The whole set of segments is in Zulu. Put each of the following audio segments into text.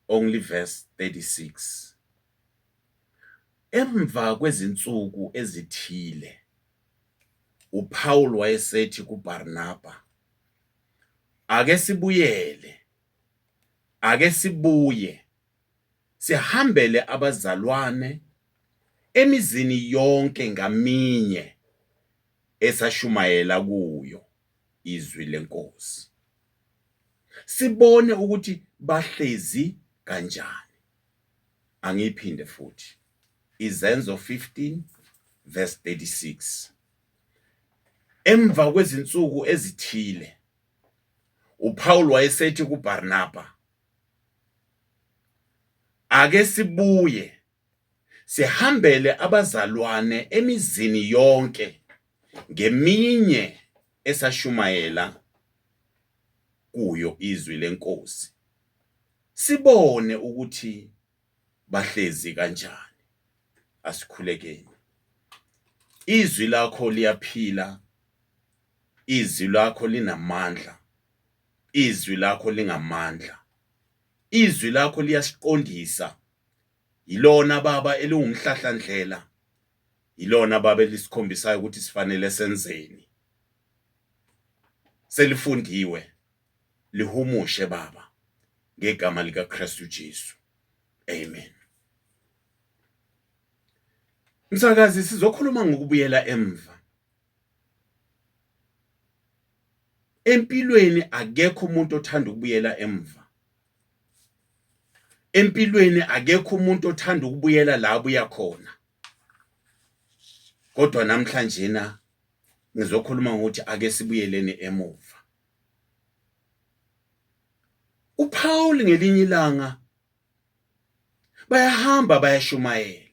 only verse 36. Emva kwezinsuku ezithile uPaul wayesethi kuBarnaba, ake sibuye sihambele abazalwane emizini yonke ngaminye esashumayela kuyo izwi lenkosi, sibone ukuthi bahlezi kanjani. Angiphinde futhi, Izenzo 15 verse 36. Emva kwezinsuku ezithile uPaul wayesethi kuBarnaba, ake sibuye sihambele abazalwane emizini yonke ngeminye esashumayela kuyo izwi lenkosi, sibone ukuthi bahlezi kanjani. Asikhulekeni. Izwi lakho liyaphila, izwi lakho linamandla, izwi lakho lingamandla, izwi lakho liyasiqondisa. Yilona Baba elingumhlahlandlela, yilona Baba elisikhombisayo ukuthi sifanele senzeni. Selifundiwe, lihumushe Baba ngegama likaKristu Jesu. Amen. Msakazi, sizokhuluma ngokubuyela emva. Empilweni akekho umuntu othanda ukubuyela emva. Empilweni akekho umuntu othanda ukubuyela la abuya khona. Kodwa namhlanje ngizokhuluma ngokuthi ake sibuyeleni emuva. uPaul ngelinye ilanga bayahamba bayashumayela.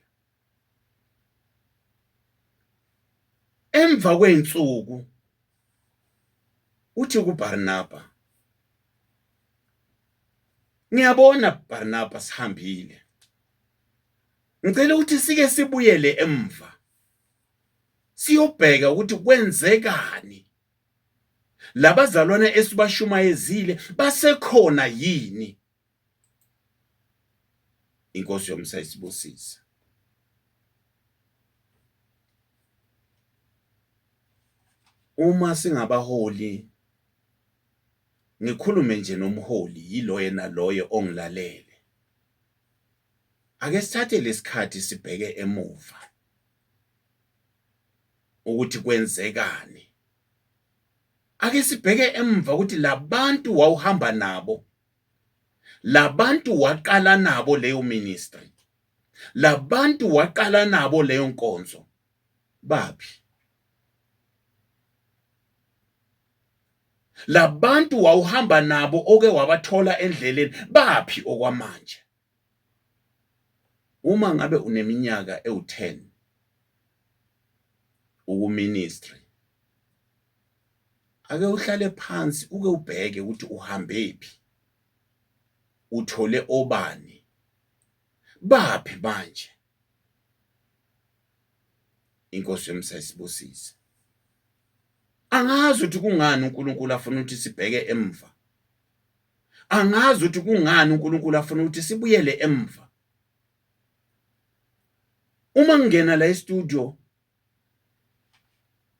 Emva kweinsuku uthi kuBarnaba, ngiyabona Barnaba sihambile, ngicela ukuthi sike sibuyele emva siyobheka ukuthi kwenzekani, labazalwane esibashumayezile basekhona yini. Inkosi yomsa isibusise. Uma singabaholi, ngikhulume nje nomholi, yilo yena loye ongilalele, ake sithathe lesikhathi sibheke emuva ukuthi kwenzekani. Ake sibheke emva ukuthi labantu wawuhamba nabo, labantu waqala nabo leyo ministry, labantu waqala nabo leyo nkonzo, baphi? Labantu wawuhamba nabo oke wabathola endleleni, baphi okwamanje? Uma ngabe uneminyaka ewu10 ukuministry, ake uhlale phansi uke ubheke ukuthi uhambephi, uthole obani, baphi manje? Inkosi yomsa isibusise. Angazi ukuthi kungani uNkulunkulu afuna ukuthi sibheke emva. Angazi ukuthi kungani uNkulunkulu afuna ukuthi sibuyele emva. Uma ngingena la e-studio,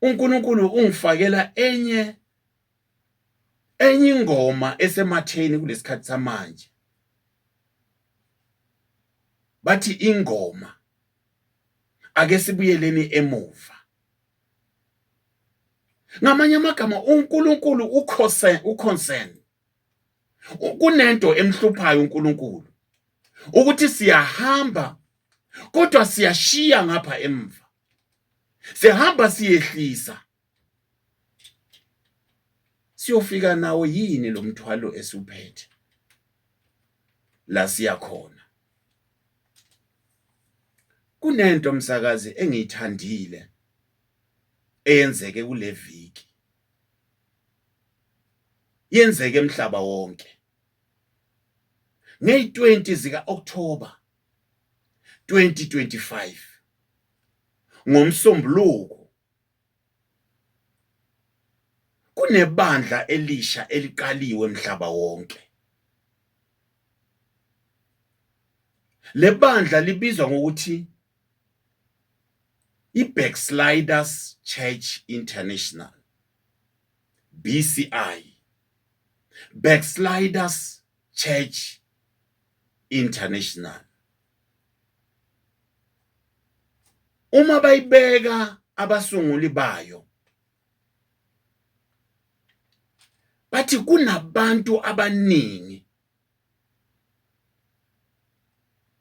uNkulunkulu ungifakela enye ingoma esematheni kulesikhathi samanje. Bathi ingoma ake sibuyeleni emuva. Ngamanye amagama uNkulunkulu uconcern. Kunento emhluphayo uNkulunkulu ukuthi siyahamba kodwa siyashiya ngapha emva. Sihamba siyehlisa. Siyofika nawo yini lo mthwalo esuphethe la siyakhona? Kunento msakazi engiyithandile eyenzeke kule viki, yenzeke emhlaba wonke nge-20 zika-October 2025 ngomsombuluko. Kunebandla elisha eliqaliwe emhlaba wonke. Le bandla libizwa ngokuthi iBacksliders Church International, BCI, Backsliders Church International. Uma bayibeka abasunguli bayo bathi kunabantu abaningi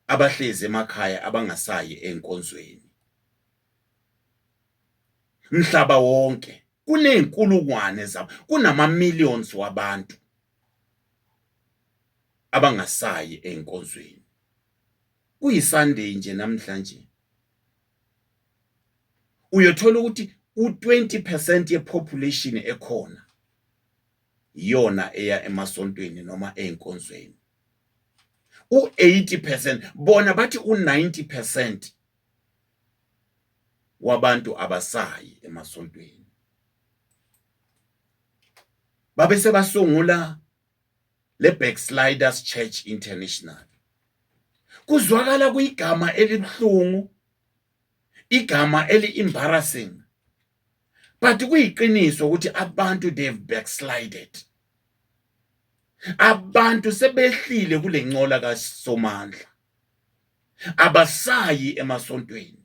abahlezi emakhaya abangasayi enkonzweni. Mhlaba wonke kunenkulungwane zabo, kunama millions wabantu abangasayi enkonzweni. KuyiSunday nje namhlanje uyothola ukuthi u20% yepopulation ekhona yona eya emasontweni noma enkonzweni. U80% bona bathi u90% wabantu abasayi emasontweni. Babe sebasungula le Backsliders Church International. Kuzwakala kuyigama elibhlungu, igama eli-embarrassing, but kuyiqiniso ukuthi abantu they've backslided. Abantu sebehlile kule ncola kaSomandla, abasayi emasontweni.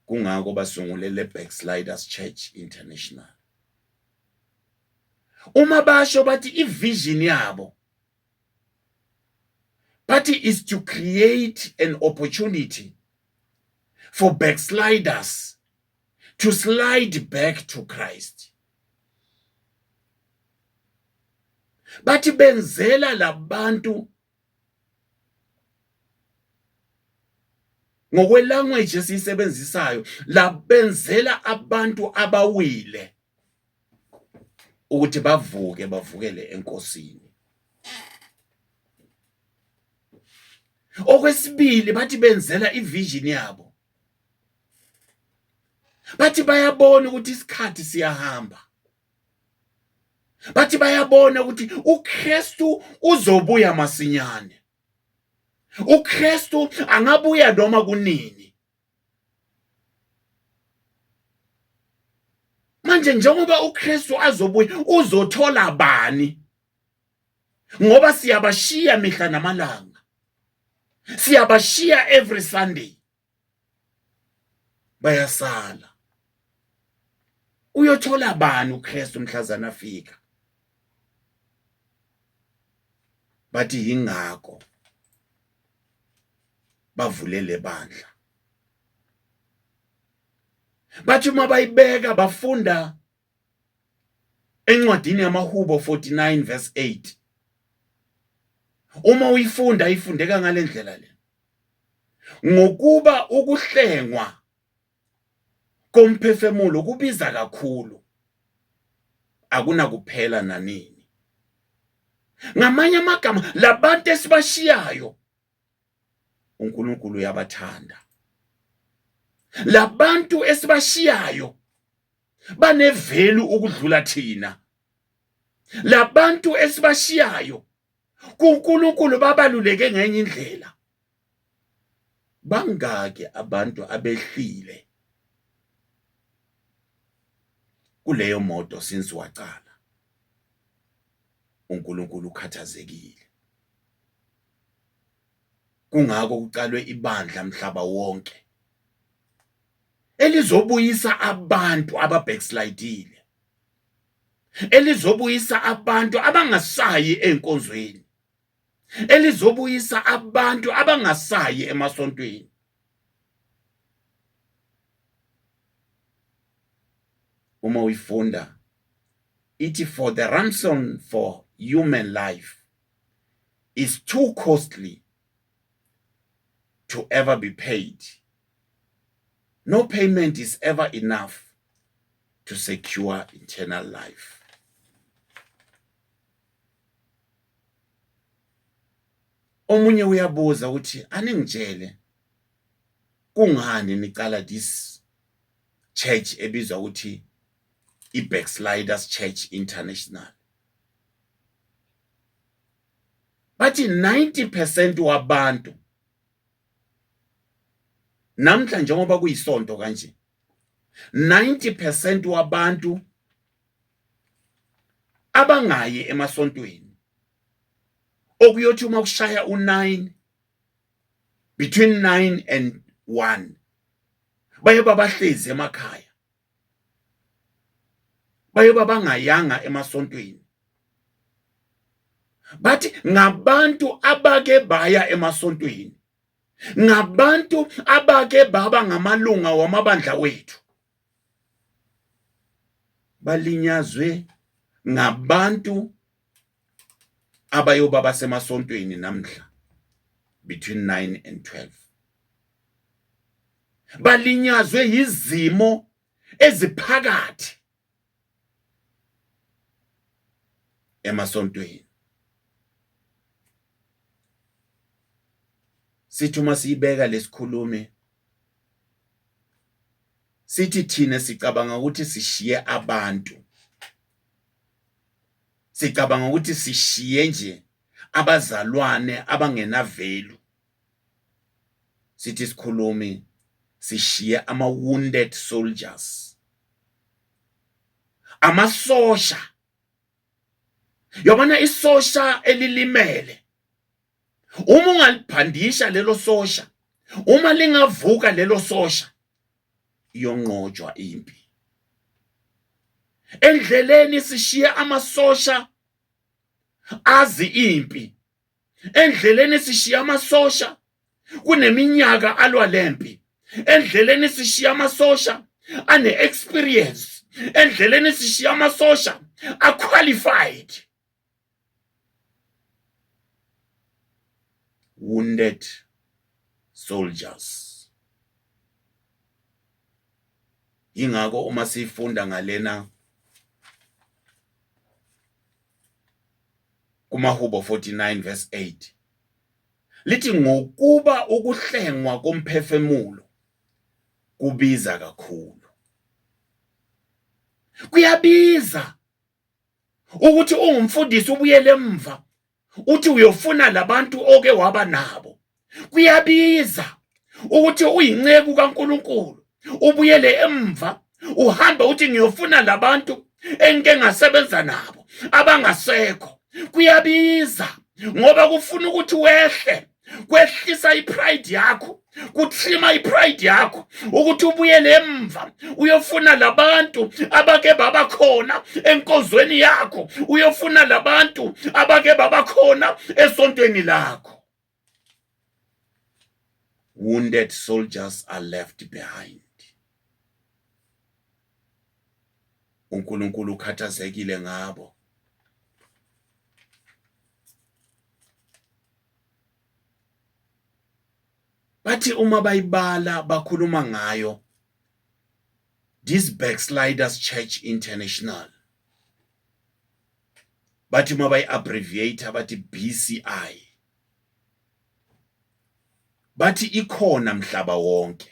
Kungako basungule le Backsliders Church International. Uma basho bathi ivision yabo bathi is to create an opportunity for backsliders to slide back to Christ. Bathi benzela labantu ngokwe language esisebenzisayo, la benzela abantu abawile ukuthi bavukele enkosini. Okwesibili bathi benzela ivision yabo. Bathi bayabona ukuthi isikhathi siyahamba. Bathi bayabona ukuthi uKristu uzobuya masinyane. uKristu angabuya noma kunini. Manje njengoba uKristu azobuya, uzothola bani? Ngoba siyabashiya mihla namalanga. Siyabashiya every Sunday. Bayasala. Uyothola bani uKristu mhlazana afika? Bathi yingakho bavulele bandla. Bathi uma bayibeka bafunda encwadini yamaHubo 49 verse 8. Uma uyifunda ifundeka ngalendlela le. Ngokuba ukuhlengwa komphefemulo kubiza kakhulu, akunakuphela nanini. Ngamanye amagama labantu esibashiyayo uNkulunkulu uyabathanda. Labantu esibashiyayo banevelu ukudlula thina. Labantu esibashiyayo kuNkulunkulu babaluleke ngenye indlela. Bangake abantu abehlile kuleyo moto since waqala. uNkulunkulu ukhathazekile. Kungako kuqalwe ibandla mhlaba wonke elizobuyisa abantu ababackslidile, elizobuyisa abantu abangasayi enkonzweni, elizobuyisa abantu abangasayi emasontweni. Uma uyifunda ithi for the ransom for human life is too costly to ever be paid. No payment is ever enough to secure eternal life. Omunye uyabuza ukuthi aningitshele kungani niqala this church ebizwa ukuthi iBacksliders Church International. bathi 90% wabantu namhla njengoba kuyisonto kanje 90% wabantu abangayi emasontweni okuyothi uma kushaya u9 between 9 and 1 baye babahlezi emakhaya baye babangayanga emasontweni bathi ngabantu abake baya emasontweni ngabantu abake baba ngamalunga wamabandla wethu balinyazwe ngabantu abayobaba semasontweni namhla between 9 and 12 balinyazwe izimo eziphakathi emasontweni sithi uma siyibeka lesikhulumi sithi thina sicabanga ukuthi sishiye abantu sicabanga ukuthi sishiye nje abazalwane abangena value sithi sikhulumi sishiye ama wounded soldiers amasosha yabona isosha elilimele uma ungaliphandisha lelo sosha uma lingavuka lelo sosha yonqotshwa impi endleleni sishiye amasosha azi impi endleleni sishiye amasosha kuneminyaka alwa lempi endleleni sishiye amasosha ane experience endleleni sishiye amasosha qualified wounded soldiers ingako uma sifunda ngalena kumaHubo 49 verse 8 lithi ngokuba ukuhlengwa komphefemulo kubiza kakhulu kuyabiza ukuthi ungumfundisi ubuyele emva uthi uyofuna labantu oke waba nabo kuyabiza ukuthi uyinceku kaNkuluNkulu ubuyele emva uhambe uthi ngiyofuna labantu engike ngasebenza nabo abangasekho kuyabiza ngoba kufuna ukuthi wehle kwehlisa ipride yakho kuthima ipride yakho ukuthi ubuyele emva uyofuna labantu abake baba khona enkozweni yakho uyofuna labantu abake baba khona esontweni lakho. Wounded soldiers are left behind. uNkulunkulu ukhathazekile ngabo. Bathi uma bayibala bakhuluma ngayo this Backsliders Church International. Bathi uma bayi-abbreviate bathi BCI. Bathi ikhona mhlaba wonke.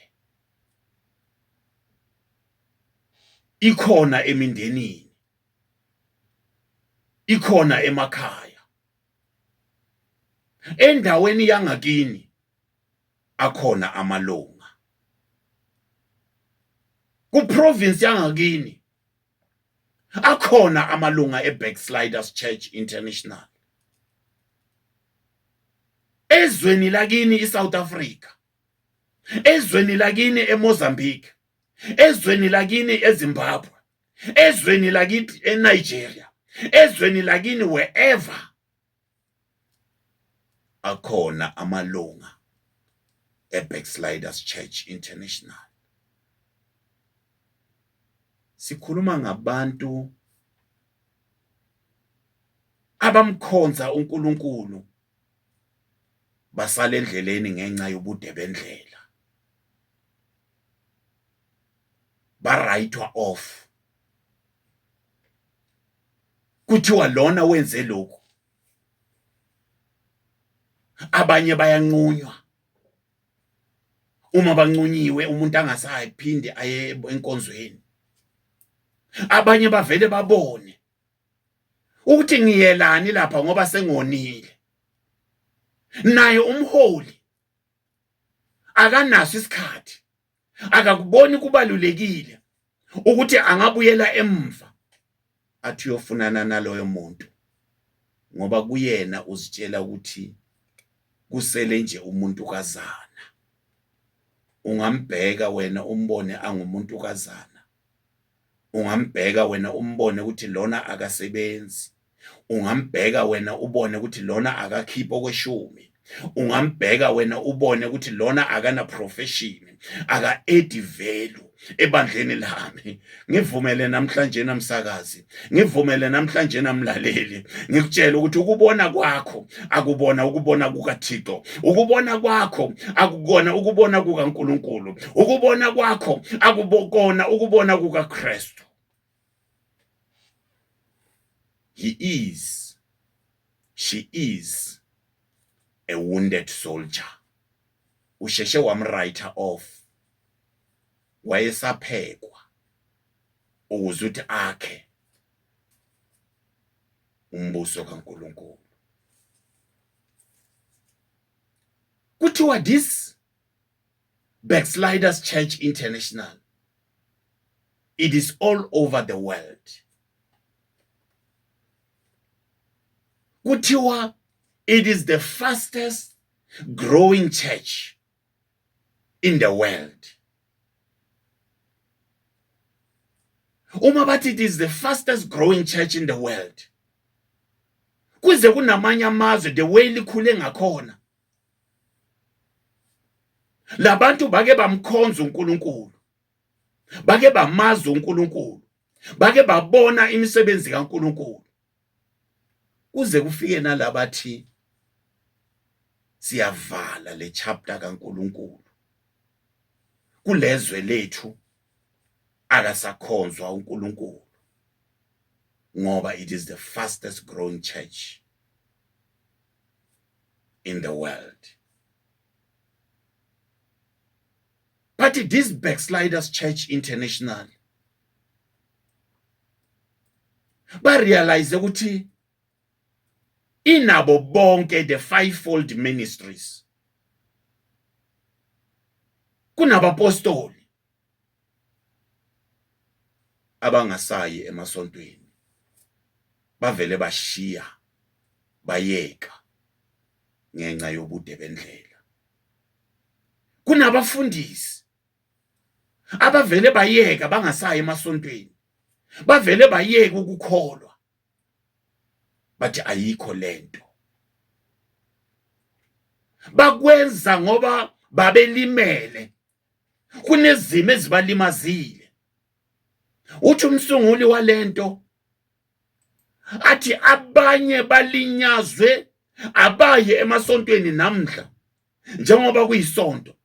Ikhona emindenini. Ikhona emakhaya. Endaweni yangakini akhona amalunga. Ku province yangakini akhona amalunga eBacksliders Church International. Ezweni lakini iSouth Africa. Ezweni lakini eMozambique. Ezweni lakini eZimbabwe. Ezweni lakini eNigeria. Ezweni lakini wherever akhona amalunga eBacksliders Church International. Sikhuluma ngabantu abamkhonza uNkulunkulu basale endleleni ngenxa yobude bendlela. Barayithwa off. Kuthiwa lona wenze lokhu. Abanye bayanqunywa. Uma banqunyiwe umuntu angasayiphinde aye enkonzweni. Abanye bavele babone ukuthi ngiyelani lapha ngoba sengonile. naye umholi akanaso isikhathi, akakuboni kubalulekile ukuthi angabuyela emva athi uyofunana naloyo muntu, ngoba kuyena uzitshela ukuthi kusele nje umuntu kazana. Ungambheka wena umbone angumuntu kazana, ungambheka wena umbone ukuthi lona akasebenzi, ungambheka wena ubone ukuthi lona akakhipha okweshumi, ungambheka wena ubone ukuthi lona akana profession, aka add value ebandleni lami. Ngivumele namhlanje namsakazi, ngivumele namhlanje namlaleli, ngikutshela ukuthi ukubona kwakho akubona ukubona kukaThixo, ukubona kwakho akukona ukubona kukaNkulunkulu, ukubona kwakho akubona ukubona kukaKristu. He is, she is a wounded soldier. Usheshe wamwriter off, wayesaphekwa ukuze uthi akhe umbuso kaNkulunkulu. Kuthiwa this Backsliders Church International, it is all over the world. Kuthiwa it is the fastest growing church in the world. Uma bathi it is the fastest growing church in the world, kuze kunamanye amazwe the way likhule ngakhona, labantu bake bamkhonza uNkulunkulu, bake bamaza uNkulunkulu, bake babona imisebenzi kaNkulunkulu, kuze kufike nalabathi siyavala le chapter kaNkulunkulu kulezwe lethu akasakhonzwa uNkulunkulu, ngoba it is the fastest growing church in the world. But this Backsliders Church International barealize ukuthi inabo bonke the fivefold ministries. Kunabapostoli abangasayi emasontweni, bavele bashiya bayeka ngenxa yobude bendlela. Kunabafundisi abavele bayeka bangasayi emasontweni, bavele bayeka ukukholwa, bathi ayikho lento. Bakwenza ngoba babelimele, kunezimo ezibalimazile. Uthi umsunguli walento athi abanye balinyazwe abaye emasontweni namhla, njengoba kuyisonto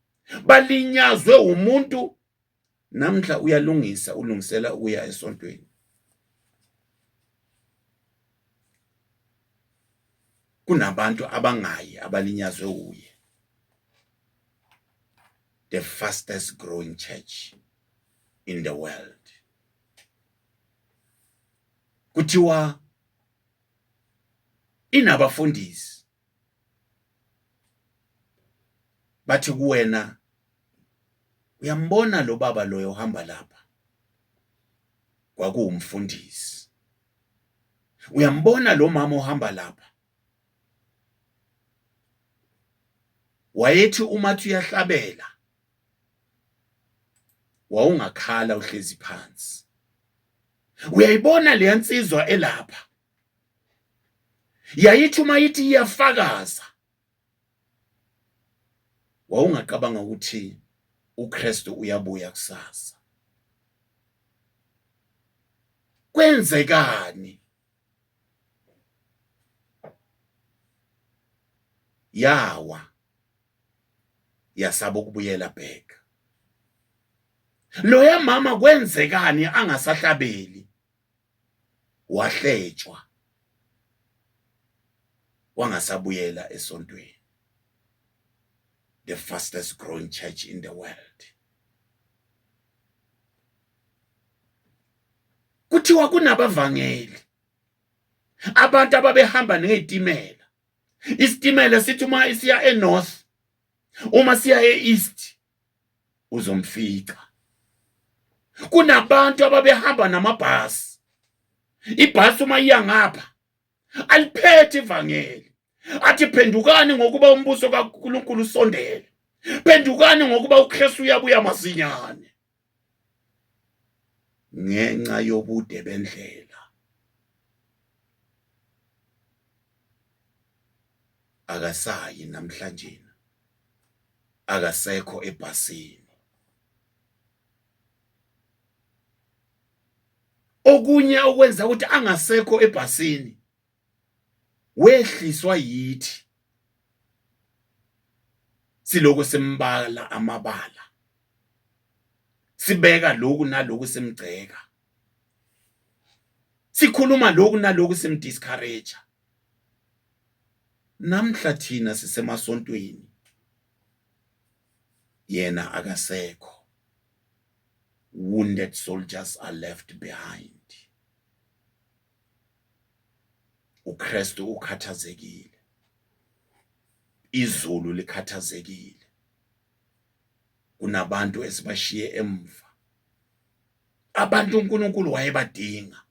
balinyazwe umuntu namhla uyalungisa ulungisela ukuya esontweni. Kunabantu abangayi abalinyazwe uye. The fastest growing church in the world. Kuthiwa inabafundisi bathi kuwena, uyambona lo baba loyo ohamba lapha, kwakuwumfundisi. Uyambona lo mama ohamba lapha, wayethi umathi uyahlabela wawungakhala uhlezi phansi. Uyayibona le yansizwa elapha, yayithi uma yithi iyafakaza wawungacabanga ukuthi uKristu uyabuya kusasa. Kwenzekani? Yawa yasaba ukubuyela back. Loya mama kwenzekani angasahlabeli? Wahletshwa, wangasabuyela esontweni. The fastest growing church in the world. Kuthiwa kunabavangeli, abantu ababehamba ngezitimela, Isitimela sithi uma isiya enorth, uma siya east uzomfica. Kunabantu ababehamba namabhasi. Ibhasi uma iya ngapha aliphethe ivangeli, athi phendukani ngokuba umbuso kaNkulunkulu usondele, phendukani ngokuba uKristu uyabuya masinyane. Ngenxa yobude bendlela akasayi namhlanje, akasekho ebhasini. Okunye okwenza ukuthi angasekho ebhasini, wehliswa yithi siloko simbala amabala, sibeka lokhu nalokhu simgceka, sikhuluma lokhu nalokhu simdiscourage. Namhla thina sisemasontweni, yena akasekho. Wounded soldiers are left behind. uKristu ukhathazekile, izulu likhathazekile, kunabantu esibashiye emva, abantu uNkulunkulu wayebadinga.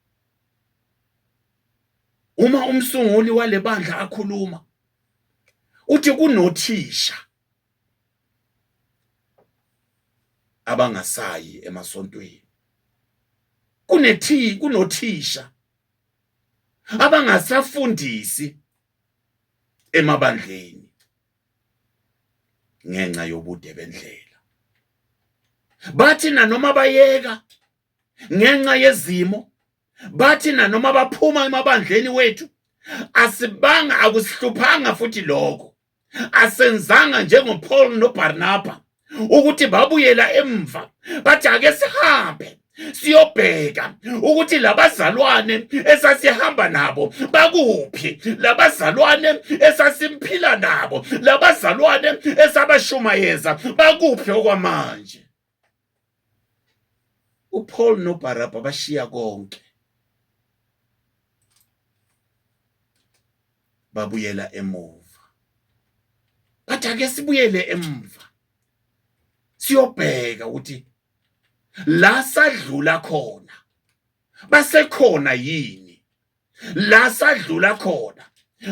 Uma umsunguli wale bandla akhuluma uthi kunothisha abangasayi emasontweni, kunothisha abangasafundisi emabandleni ngenxa yobude bendlela. Bathi nanoma bayeka ngenxa yezimo, bathi nanoma baphuma emabandleni wethu, asibanga akusihluphanga futhi lokho, asenzanga njengoPaul noBarnaba ukuthi babuyela emva, bathi ake sihambe siyobheka ukuthi labazalwane esasihamba nabo bakuphi, labazalwane esasimphila nabo, labazalwane esabashumayeza bakuphi okwamanje. uPaul noBarnaba bashiya konke, babuyela emuva. Bathi ake sibuyele emva siyobheka ukuthi la sadlula khona basekhona yini, la sadlula khona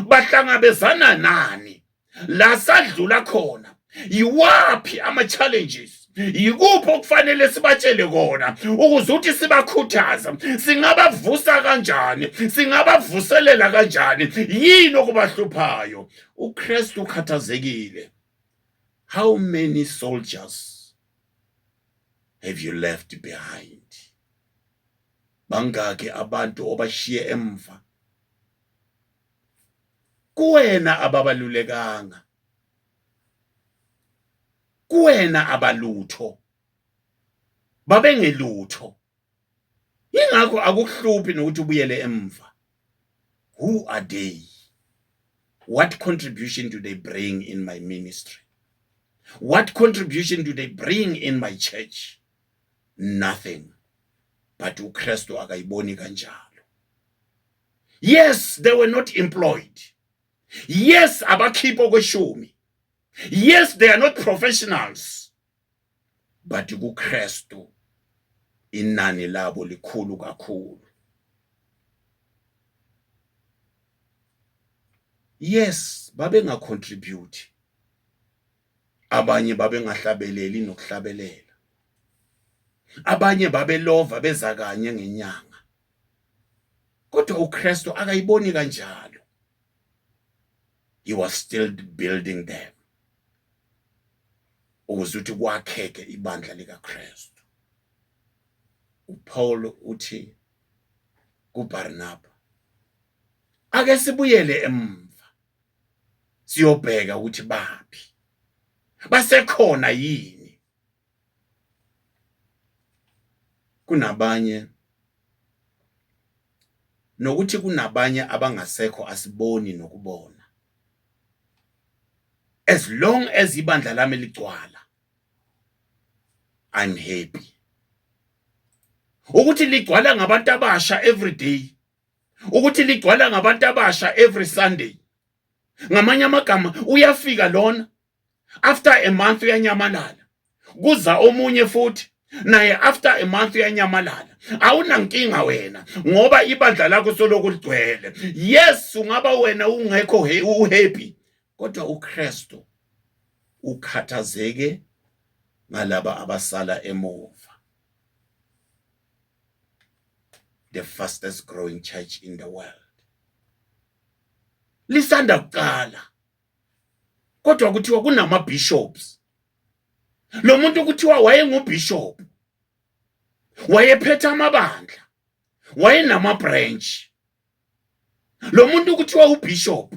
bahlangabezana nani, la sadlula khona yiwaphi ama-challenges, yikuphi okufanele sibatshele kona ukuze uthi sibakhuthaza, singabavusa kanjani, singabavuselela kanjani, yini okubahluphayo. uKristu ukhathazekile. How many soldiers have you left behind? Bangaki abantu obashiye emva? Kuwena ababalulekanga, kuwena abalutho, babengelutho, ingakho akuhluphi nokuthi ubuyele emva. Who are they? What contribution do they bring in my ministry? What contribution do they bring in my church? Nothing. But uKristu akayiboni kanjalo. Yes, they were not employed. Yes, abakhipho kweshumi. Yes, they are not professionals. But uKristu inani labo likhulu kakhulu. Yes, babe nga contribute. Abanye babe ngahlabeleli nokuhlabelela. Abanye babe lova beza kanye ngenyanga. Kodwa uKristu akayiboni kanjalo. He was still building them, ukuze uthi kwakheke ibandla likaKristu. uPaul uthi kuBarnaba, ake sibuyele emva siyobheka ukuthi baphi, basekhona yini. Kunabanye nokuthi kunabanye abangasekho asiboni nokubona. As long as ibandla lami ligcwala, I'm happy. Ukuthi ligcwala ngabantu abasha every day, ukuthi ligcwala ngabantu abasha every Sunday, Ngamanye amagama uyafika lona, after a month uyanyamalala, kuza omunye futhi naye after a month uyanyamalala. Awunankinga wena ngoba ibandla lakho soloko ligcwele. Yes, ungaba wena ungekho uhappy, kodwa uKristu ukhathazeke ngalaba abasala emuva. The fastest growing church in the world. Lisanda kuqala, kodwa kuthiwa kunama bishops. Lo muntu kuthiwa wayengubishop, wayephethe amabandla, wayenama branch. Lo muntu kuthiwa ubishop,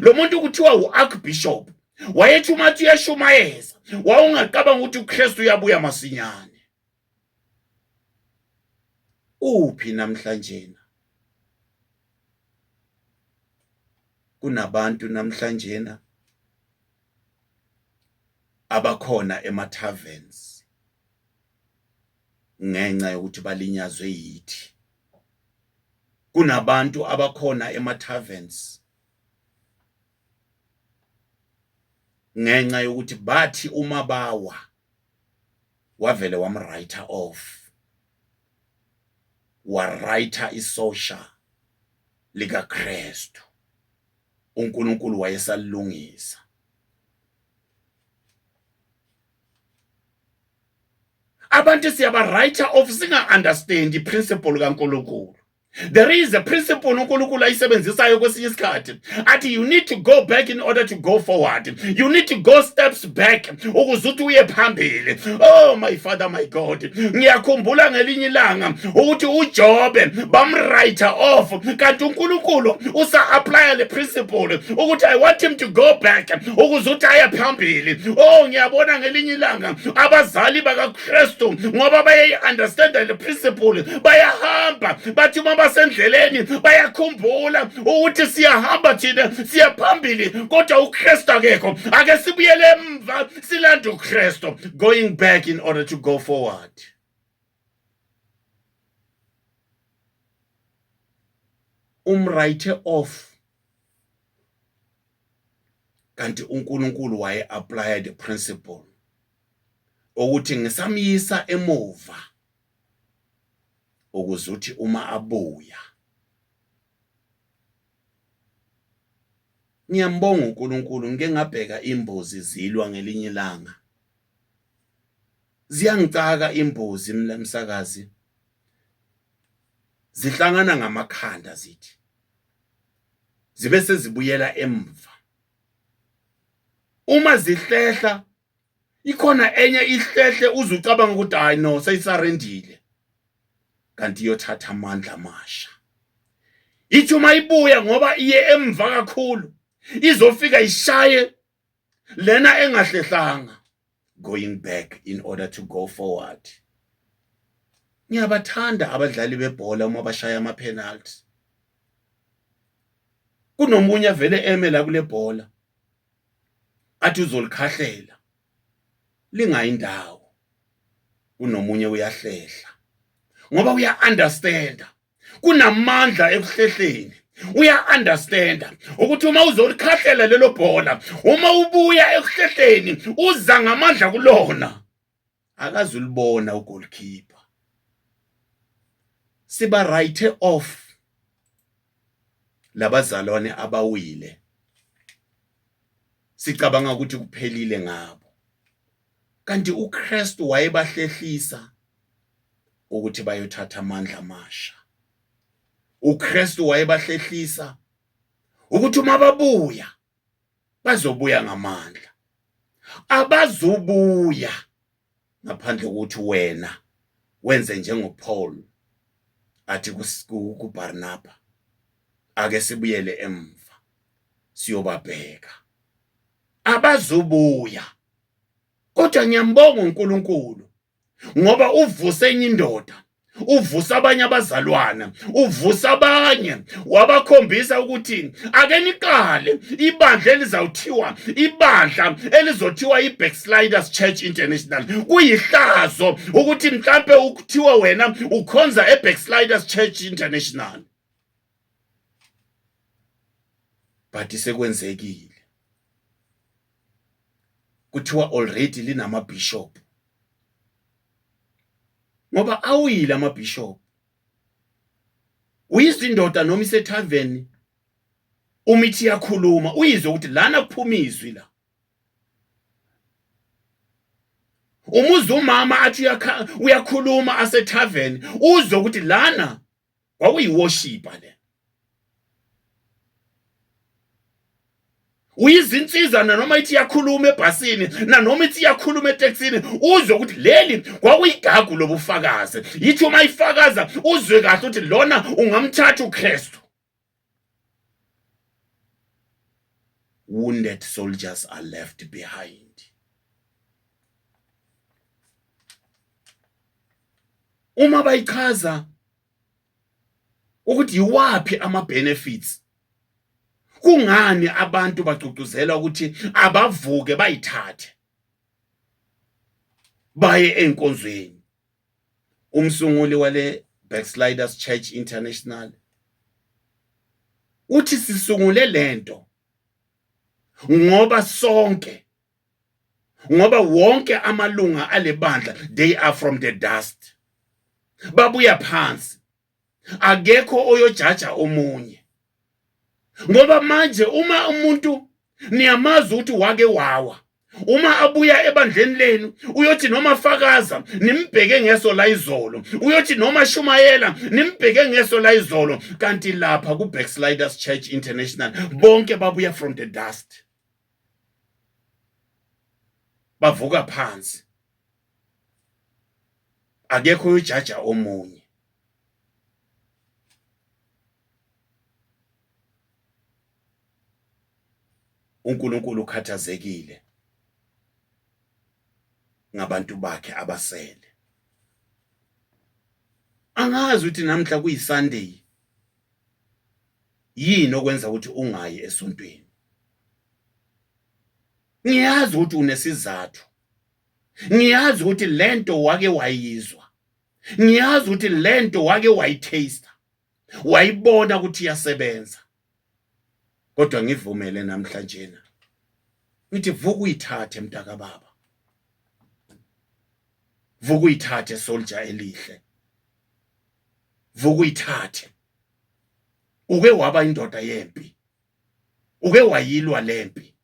lo muntu kuthiwa uarchbishop, wayethi umathi uyashumayeza, wawungaqabanga ukuthi uKristu uyabuya masinyane. Uphi namhlanje? Kunabantu namhlanje abakhona ema-taverns ngenxa yokuthi balinyazwe yithi. Kunabantu abakhona ema-taverns ngenxa yokuthi bathi uma bawa wavele wamwriter off, warwriter isosha lika Kristu. uNkulunkulu wayesalungisa. Abantu siyaba-writer off singa understand iprinciple kaNkulunkulu. There is a principle uNkulunkulu ayisebenzisayo kwesinye isikhathi athi you need to go back in order to go forward. You need to go steps back ukuze uthi uye phambili. Oh my Father, my God, ngiyakhumbula ngelinye ilanga ukuthi uJobe bamwriter off, kanti uNkulunkulu usa apply le principle ukuthi I want him to go back ukuze uthi aye phambili. Oh, ngiyabona ngelinye ilanga abazali bakaKristu ngoba baye understand le principle bayahamba bathi basendleleni bayakhumbula ukuthi siyahamba thina siyaphambili kodwa uKristu akekho. Ake sibuyele emva silanda uKristu, going back in order to go forward. Umwrite off, kanti uNkulunkulu waye apply the principle ukuthi ngisamyisa emuva ukuze uthi uma abuya. Ngiyambonga uNkulunkulu, ngeke ngabheka imbuzi zilwa ngelinye ilanga. Ziyangicaka imbuzi msakazi. Zihlangana ngamakhanda zithi. Zibe sezibuyela emva. Uma zihlehla ikhona enye ihlehle uzucabanga ukuthi hayi no seyisarendile. Kanti yothatha amandla amasha. Ithi uma ibuya ngoba iye emva kakhulu izofika ishaye lena engahlehlanga, going back in order to go forward. Ngiyabathanda abadlali bebhola uma bashaya ama penalty. Kunomunye vele emela kule bhola athi uzolikhahlela lingayindawo, kunomunye uyahlehla ngoba uya understand kunamandla ekuhlehleni. Uya understand ukuthi uma uzolikhahlela lelo bhola, uma ubuya ekuhlehleni uza ngamandla kulona. Akazulibona ugoalkeeper. Siba write off labazalwane abawile, sicabanga ukuthi kuphelile ngabo, kanti uKristu wayebahlehlisa ukuthi bayothatha amandla amasha. uKristu wayebahlehlisa ukuthi uma babuya bazobuya ngamandla. Abazubuya ngaphandle ukuthi wena wenze njengoPaul athi kuBarnaba, ake sibuyele emva siyobabheka. Abazubuya, kodwa ngiyambonga uNkulunkulu ngoba uvuse enye indoda, uvusa abanye abazalwana, uvusa abanye wabakhombisa ukuthi ake niqale ibandla elizawuthiwa ibandla elizothiwa iBacksliders Church International. Kuyihlazo ukuthi mhlambe ukuthiwa wena ukhonza eBacksliders Church International. but sekwenzekile kuthiwa already linama bishop, ngoba awuyile ama bishop. Uyizindoda noma isethaveni umithi yakhuluma uyizwe ukuthi lana kuphuma izwi la. Umuzi umama athi uyakhuluma asethaveni uzwe ukuthi lana kwakuyiworshiper le. Uyizinsiza noma ithi yakhuluma ebhasini noma ithi yakhuluma eTexini uzwe ukuthi leli kwakuyigagu lobufakazi. Yithi uma ifakaza uzwe kahle ukuthi lona ungamthatha uKristu. Wounded soldiers are left behind. Uma bayichaza ukuthi yiwapi ama benefits, kungani abantu bagcugcuzela ukuthi abavuke bayithathe baye enkonzweni? Umsunguli wale Backsliders Church International uthi sisungule lento ngoba wonke amalunga alebandla they are from the dust, babuya phansi, akekho oyojaja omunye. Ngoba manje uma umuntu niyamazi ukuthi wake wawa, uma abuya ebandleni lenu uyothi noma fakaza nimbheke ngeso la izolo, uyothi noma shumayela nimbheke ngeso la izolo, kanti lapha ku Backsliders Church International bonke babuya from the dust, bavuka phansi, akekho oyojaja omunye. uNkulunkulu ukhathazekile ngabantu bakhe abasele. Angazi ukuthi namhla kuyiSunday yini okwenza ukuthi ungayi esontweni. Ngiyazi ukuthi unesizathu, ngiyazi ukuthi lento wake wayizwa, ngiyazi ukuthi lento wake wayitaste, wayibona ukuthi iyasebenza. Kodwa ngivumele namhlanje ngithi vuka uyithathe mntaka baba, vuka uyithathe soldier elihle, vuka uyithathe. Uke waba indoda yempi, uke wayilwa lempi,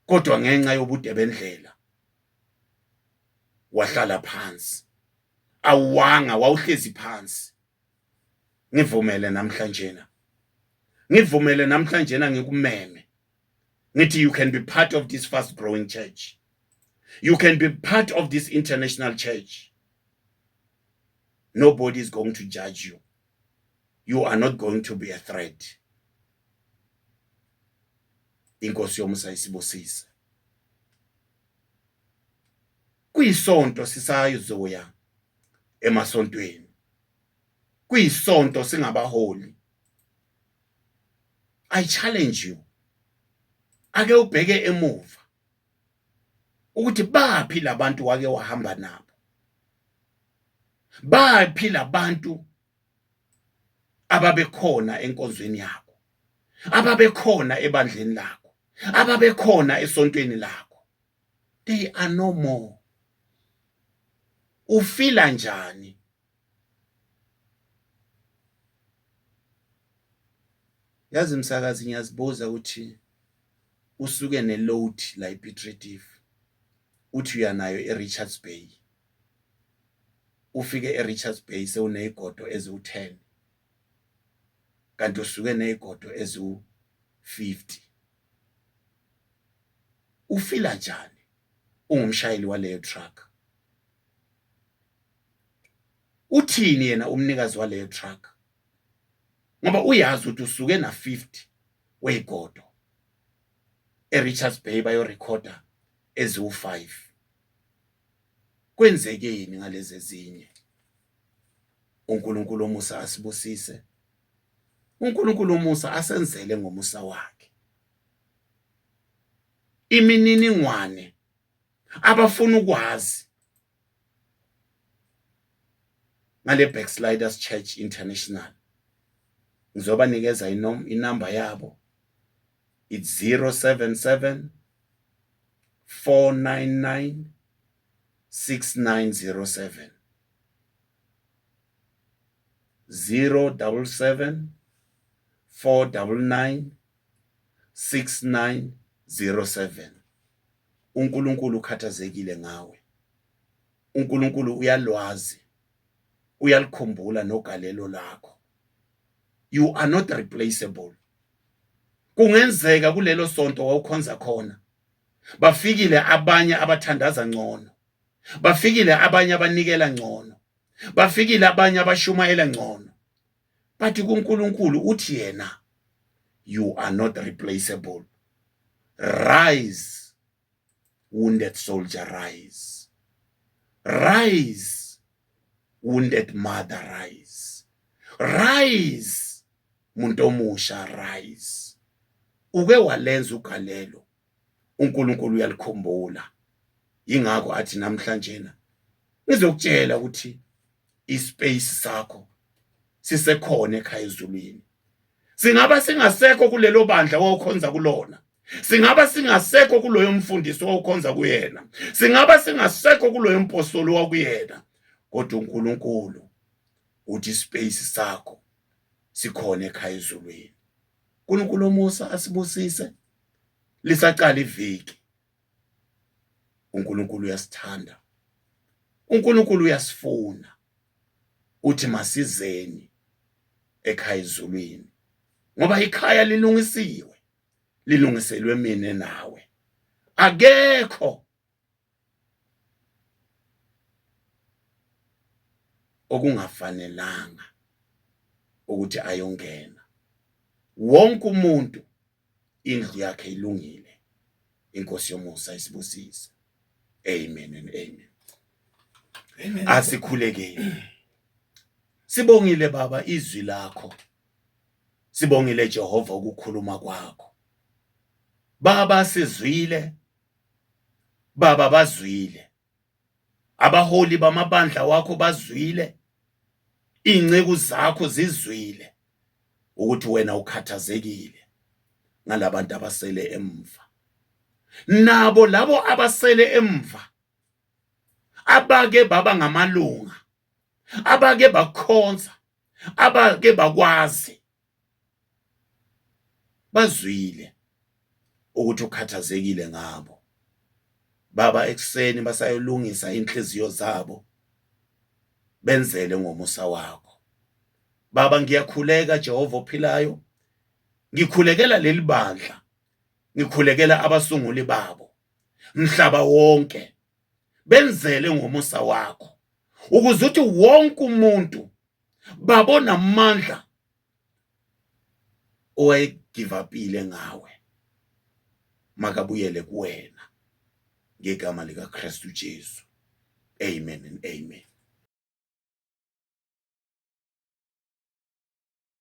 kodwa ngenxa yobude bendlela wahlala phansi, awanga wawuhlezi phansi. Ngivumele namhlanje ngikumeme ngithi you can be part of this fast growing church, you can be part of this international church. Nobody is going to judge you. You are not going to be a threat. Inkosi yomusa isibusise. Kuyisonto sisayizoya emasontweni, kuyisonto singabaholi. I challenge you, ake ubheke emuva ukuthi baphi labantu wake wahamba nabo, baphi labantu ababekhona enkonzweni yakho, ababekhona ebandleni lakho, ababekhona esontweni lakho. They are no more. Ufila njani? Yazi msakazi, ngiyazibuza ukuthi usuke neload la ePiet Retief, uthi uyanayo eRichards Bay, ufike eRichards Bay sewunezigodo eziwu10, kanti usuke nezigodo eziwu50. Ufila njani ungumshayeli waleyo truck? Uthini yena umnikazi waleyo truck? Ngoba uyazi ukuthi usuke na50 wezigodo eRichards Bay bayo recorder eziwu5. Kwenzekeni ngalezi ezinye? uNkulunkulu omusa asibusise, uNkulunkulu omusa asenzele ngomusa wakhe. Imininingwane abafuna ukwazi ngale Backsliders Church International, ngizoba nikeza inamba yabo It's 077 499 6907. 077 499 6907. uNkulunkulu ukhathazekile ngawe. uNkulunkulu uyalwazi, uyalikhumbula nogalelo lakho. You are not replaceable. Kungenzeka kulelo sonto wawukhonza khona bafikile abanye abathandaza ngcono, bafikile abanye abanikela ngcono, bafikile abanye abashumayela ngcono, but kuNkulunkulu uthi yena, you are not replaceable. Rise, wounded soldier, rise. Rise, wounded mother, rise. Rise, muntu omusha, rise. Uke walenza ugalelo, uNkulunkulu uyalikhumbula. Ingakho athi namhlanje ngizokutshela ukuthi ispace sakho sisekhona ekhaya ezulwini. Singaba singasekho kulelo bandla wawukhonza kulona, singaba singasekho kuloyo mfundisi wawukhonza kuyena, singaba singasekho kuloyo mpostoli wakuyena, kodwa uNkulunkulu uthi ispace sakho sikhona ekhaya ezulwini. uNkulunkulu omusa asibusise lisaqala iviki. uNkulunkulu uyasithanda, uNkulunkulu uyasifuna, uthi masizeni ekhaya ezulwini, ngoba ikhaya lilungisiwe, lilungiselwe mina nawe. Akekho okungafanelanga ukuthi ayongena. Wonke umuntu indlu yakhe ilungile. Inkosi yomusa isibusise. Amen and amen. Amen. Asikhulekeni. Sibongile Baba izwi lakho. Sibongile Jehova ukukhuluma kwakho. Baba sizwile. Baba bazwile. Abaholi bamabandla wakho bazwile. Ingceku zakho zizwile ukuthi wena ukhathazekile ngalabantu abasele emva. Nabo labo abasele emva, abake baba ngamalunga, abake bakhonza, abake bakwazi, bazwile ukuthi ukhathazekile ngabo. Baba ekseni basayolungisa inhliziyo zabo, benzele ngomusa wakho. Baba ngiyakhuleka Jehova ophilayo, ngikhulekela leli bandla, ngikhulekela abasunguli babo mhlaba wonke, benzele ngomusa wakho, ukuze uthi wonke umuntu babona amandla owayegive upile ngawe makabuyele kuwena ngegama lika Kristu Jesu. Amen and amen.